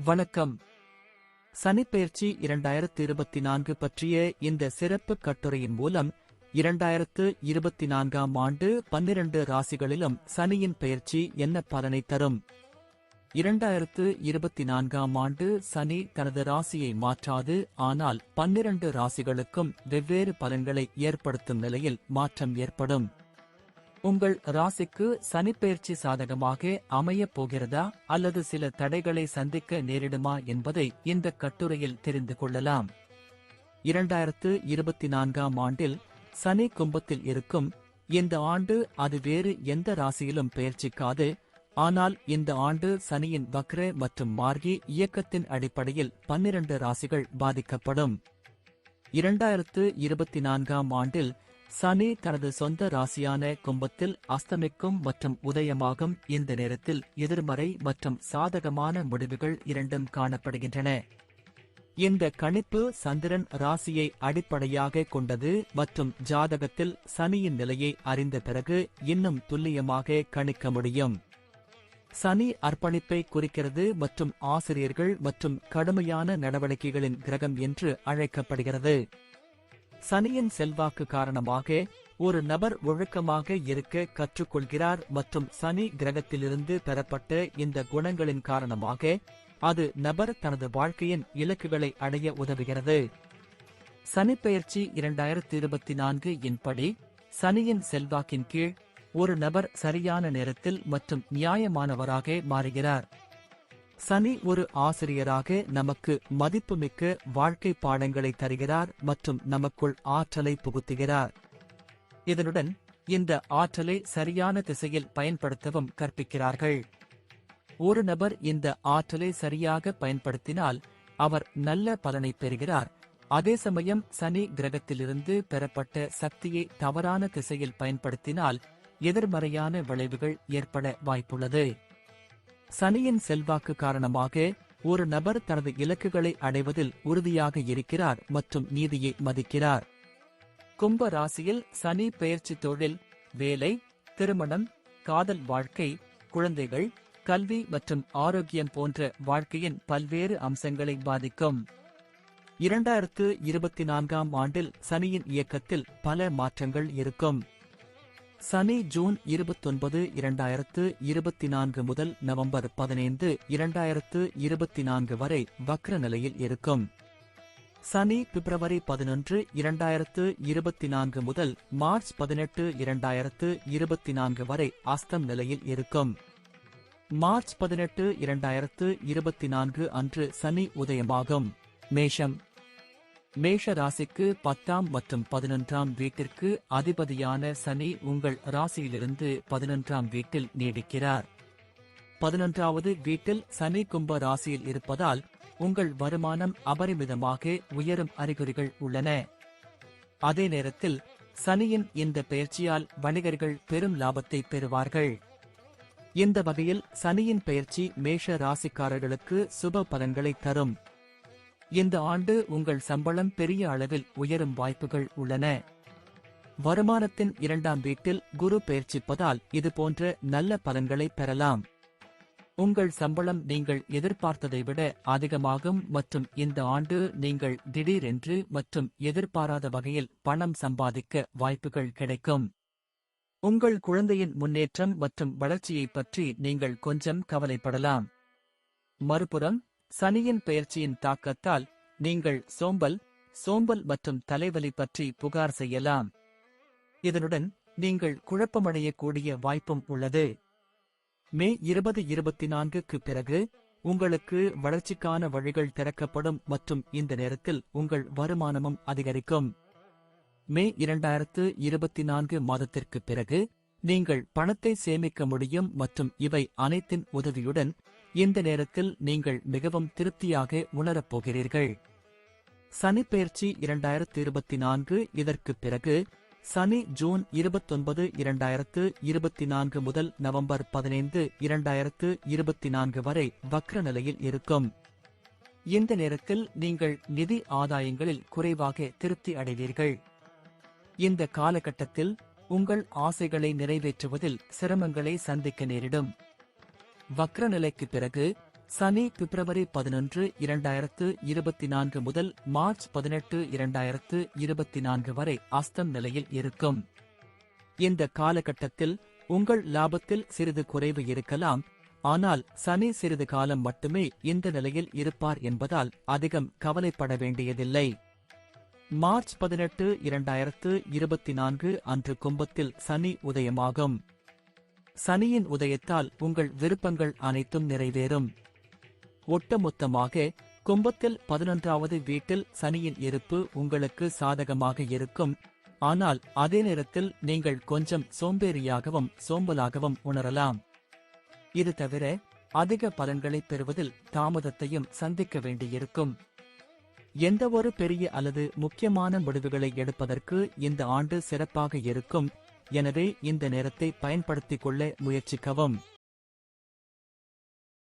வணக்கம். சனிப்பெயர்ச்சி 2024 பற்றிய இந்த சிறப்பு கட்டுரையின் மூலம் 2024ஆம் ஆண்டு 12 ராசிகளிலும் சனியின் பெயர்ச்சி என்ன பலனை தரும்? 2024ஆம் ஆண்டு சனி தனது ராசியை மாற்றாது, ஆனால் 12 ராசிகளுக்கும் வெவ்வேறு பலன்களை ஏற்படுத்தும் நிலையில் மாற்றம் ஏற்படும். உங்கள் ராசிக்கு சனிப்பெயர்ச்சி சாதகமாக அமையப் போகிறதா அல்லது சில தடைகளை சந்திக்க நேரிடுமா என்பதை இந்த கட்டுரையில் தெரிந்து கொள்ளலாம். 2024ஆம் ஆண்டில் சனி கும்பத்தில் இருக்கும். இந்த ஆண்டு அது வேறு எந்த ராசியிலும் பெயர்ச்சிக்காது. ஆனால் இந்த ஆண்டு சனியின் வக்ர மற்றும் மார்கி இயக்கத்தின் அடிப்படையில் 12 ராசிகள் பாதிக்கப்படும். 2024ஆம் ஆண்டில் சனி தனது சொந்த ராசியான கும்பத்தில் அஸ்தமிக்கும் மற்றும் உதயமாகும். இந்த நேரத்தில் எதிர்மறை மற்றும் சாதகமான முடிவுகள் இரண்டும் காணப்படுகின்றன. இந்த கணிப்பு சந்திரன் ராசியை அடிப்படையாக கொண்டது மற்றும் ஜாதகத்தில் சனியின் நிலையை அறிந்த பிறகு இன்னும் துல்லியமாக கணிக்க முடியும். சனி அர்ப்பணிப்பை குறிக்கிறது மற்றும் ஆசிரியர்கள் மற்றும் கடுமையான நடவடிக்கைகளின் கிரகம் என்று அழைக்கப்படுகிறது. சனியின் செல்வாக்கு காரணமாக ஒரு நபர் ஒழுக்கமாக இருக்க கற்றுக்கொள்கிறார் மற்றும் சனி கிரகத்திலிருந்து பெறப்பட்ட இந்த குணங்களின் காரணமாக அது நபர் தனது வாழ்க்கையின் இலக்குகளை அடைய உதவுகிறது. சனிப்பெயர்ச்சி 2024 இன்படி சனியின் செல்வாக்கின் கீழ் ஒரு நபர் சரியான நேரத்தில் மற்றும் நியாயமானவராக மாறுகிறார். சனி ஒரு ஆசிரியராக நமக்கு மதிப்புமிக்க வாழ்க்கை பாடங்களை தருகிறார் மற்றும் நமக்குள் ஆற்றலை புகுத்துகிறார். இதனுடன் இந்த ஆற்றலை சரியான திசையில் பயன்படுத்தவும் கற்பிக்கிறார்கள். ஒரு நபர் இந்த ஆற்றலை சரியாக பயன்படுத்தினால் அவர் நல்ல பலனை பெறுகிறார். அதே சமயம் சனி கிரகத்திலிருந்து பெறப்பட்ட சக்தியை தவறான திசையில் பயன்படுத்தினால் எதிர்மறையான விளைவுகள் ஏற்பட வாய்ப்புள்ளது. சனியின் செல்வாக்கு காரணமாக ஒரு நபர் தனது இலக்குகளை அடைவதில் உறுதியாக இருக்கிறார் மற்றும் நீதியை மதிக்கிறார். கும்ப ராசியில் சனி பெயர்ச்சி தொழில், வேலை, திருமணம், காதல் வாழ்க்கை, குழந்தைகள், கல்வி மற்றும் ஆரோக்கியம் போன்ற வாழ்க்கையின் பல்வேறு அம்சங்களை பாதிக்கும். 2024ஆம் ஆண்டில் சனியின் இயக்கத்தில் பல மாற்றங்கள் இருக்கும். சனி ஜூன் 29, 2024 முதல் நவம்பர் 15, 2024 வரை வக்ர நிலையில் இருக்கும். சனி பிப்ரவரி 11, 2024 முதல் மார்ச் 18, 2024 வரை அஸ்தம் நிலையில் இருக்கும். மார்ச் 18, 2024 அன்று சனி உதயமாகும். மேஷம். மேஷ ராசிக்கு 10ஆம் மற்றும் 11ஆம் வீட்டிற்கு அதிபதியான சனி உங்கள் ராசியிலிருந்து 11ஆம் வீட்டில் நீடிக்கிறார். 11வது வீட்டில் சனி கும்ப ராசியில் இருப்பதால் உங்கள் வருமானம் அபரிமிதமாக உயரும் அறிகுறிகள் உள்ளன. அதே நேரத்தில் சனியின் இந்த பெயர்ச்சியால் வணிகர்கள் பெரும் லாபத்தை பெறுவார்கள். இந்த வகையில் சனியின் பெயர்ச்சி மேஷ ராசிக்காரர்களுக்கு சுப பலன்களை தரும். இந்த ஆண்டு உங்கள் சம்பளம் பெரிய அளவில் உயரும் வாய்ப்புகள் உள்ளன. வருமானத்தின் 2ஆம் வீட்டில் குரு பெயர்ச்சிப்பதால் இதுபோன்ற நல்ல பலன்களை பெறலாம். உங்கள் சம்பளம் நீங்கள் எதிர்பார்த்ததை விட அதிகமாகும் மற்றும் இந்த ஆண்டு நீங்கள் திடீரென்று மற்றும் எதிர்பாராத வகையில் பணம் சம்பாதிக்க வாய்ப்புகள் கிடைக்கும். உங்கள் குழந்தையின் முன்னேற்றம் மற்றும் வளர்ச்சியை பற்றி நீங்கள் கொஞ்சம் கவலைப்படலாம். மறுபுறம் சனியின் பெயர்ச்சியின் தாக்கத்தால் நீங்கள் சோம்பல் மற்றும் தலைவலி பற்றி புகார் செய்யலாம். இதனுடன் நீங்கள் குழப்பமடையக்கூடிய வாய்ப்பும் உள்ளது. மே 2024க்கு பிறகு உங்களுக்கு வளர்ச்சிக்கான வழிகள் திறக்கப்படும் மற்றும் இந்த நேரத்தில் உங்கள் வருமானமும் அதிகரிக்கும். மே 2024 மாதத்திற்கு பிறகு நீங்கள் பணத்தை சேமிக்க முடியும் மற்றும் இவை அனைத்தின் உதவியுடன் இந்த நேரத்தில் நீங்கள் மிகவும் திருப்தியாக உணரப் போகிறீர்கள். சனிப்பெயர்ச்சி 2024 இதற்கு பிறகு சனி ஜூன் 29, 2024 முதல் நவம்பர் 15, 2024 வரை வக்ர நிலையில் இருக்கும். இந்த நேரத்தில் நீங்கள் நிதி ஆதாயங்களில் குறைவாக திருப்தி அடைவீர்கள். இந்த காலகட்டத்தில் உங்கள் ஆசைகளை நிறைவேற்றுவதில் சிரமங்களை சந்திக்க நேரிடும். வக்ர நிலைக்கு பிறகு சனி பிப்ரவரி 11, 2024 முதல் மார்ச் 18, 2024 வரை அஸ்தம் நிலையில் இருக்கும். இந்த காலகட்டத்தில் உங்கள் லாபத்தில் சிறிது குறைவு இருக்கலாம். ஆனால் சனி சிறிது காலம் மட்டுமே இந்த நிலையில் இருப்பார் என்பதால் அதிகம் கவலைப்பட வேண்டியதில்லை. மார்ச் 18, 2024 அன்று கும்பத்தில் சனி உதயமாகும். சனியின் உதயத்தால் உங்கள் விருப்பங்கள் அனைத்தும் நிறைவேறும். ஒட்டுமொத்தமாக கும்பத்தில் 11வது வீட்டில் சனியின் இருப்பு உங்களுக்கு சாதகமாக இருக்கும். ஆனால் அதே நேரத்தில் நீங்கள் கொஞ்சம் சோம்பேறியாகவும் சோம்பலாகவும் உணரலாம். இது தவிர அதிக பலன்களை பெறுவதில் தாமதத்தையும் சந்திக்க வேண்டியிருக்கும். எந்தவொரு பெரிய அல்லது முக்கியமான முடிவுகளை எடுப்பதற்கு இந்த ஆண்டு சிறப்பாக இருக்கும். எனவே இந்த நேரத்தை பயன்படுத்திக் கொள்ள முயற்சிக்கவும்.